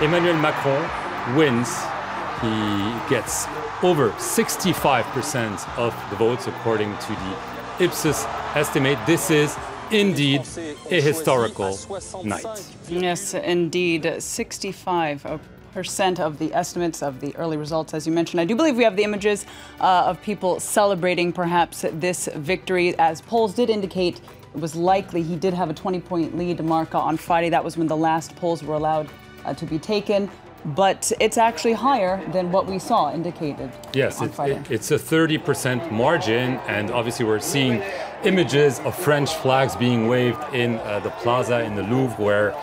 Emmanuel Macron wins. He gets over 65% of the votes according to the Ipsos estimate. This is indeed a historical night. Yes, indeed. 65% of the estimates of the early results, as you mentioned. I do believe we have the images of people celebrating perhaps this victory. As polls did indicate, it was likely he did have a 20-point lead mark on Friday. That was when the last polls were allowed to be taken. But it's actually higher than what we saw indicated. Yes, on Friday. It's a 30% margin, and obviously we're seeing images of French flags being waved in the plaza in the Louvre, where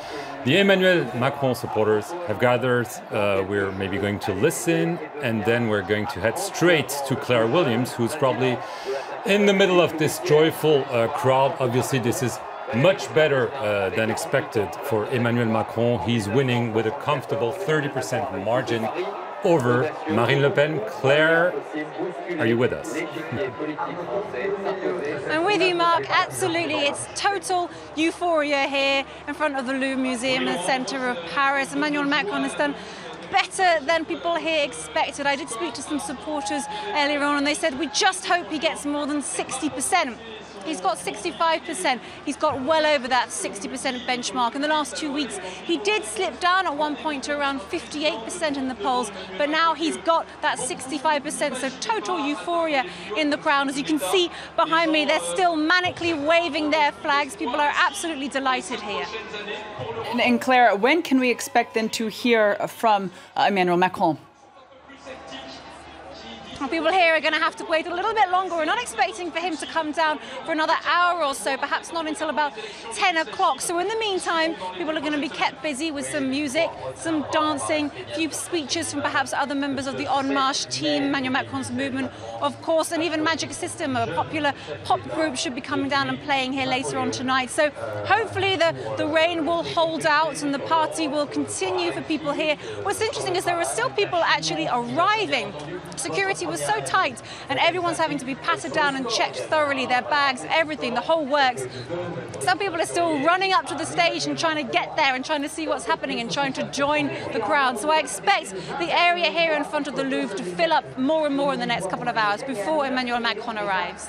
the Emmanuel Macron supporters have gathered. We're maybe going to listen, and then we're going to head straight to Claire Williams, who's probably in the middle of this joyful crowd. Obviously, this is much better than expected for Emmanuel Macron. He's winning with a comfortable 30% margin over Marine Le Pen. Claire, are you with us? I'm with you, Mark. Absolutely. It's total euphoria here in front of the Louvre Museum in the centre of Paris. Emmanuel Macron has done better than people here expected. I did speak to some supporters earlier on, and they said, we just hope he gets more than 60%. He's got 65%. He's got well over that 60% benchmark. In the last 2 weeks, he did slip down at one point to around 58% in the polls, but now he's got that 65%. So total euphoria in the crowd. As you can see behind me, they're still manically waving their flags. People are absolutely delighted here. And Claire, when can we expect then to hear from Emmanuel Macron? People here are going to have to wait a little bit longer. We're not expecting for him to come down for another hour or so, perhaps not until about 10 o'clock. So in the meantime, people are going to be kept busy with some music, some dancing, a few speeches from perhaps other members of the En Marche team, Emmanuel Macron's movement, of course, and even Magic System, a popular pop group, should be coming down and playing here later on tonight. So hopefully the rain will hold out and the party will continue for people here. What's interesting is there are still people actually arriving. Security was so tight and everyone's having to be patted down and checked thoroughly, their bags, everything, the whole works. Some people are still running up to the stage and trying to get there and trying to see what's happening and trying to join the crowd. So I expect the area here in front of the Louvre to fill up more and more in the next couple of hours before Emmanuel Macron arrives.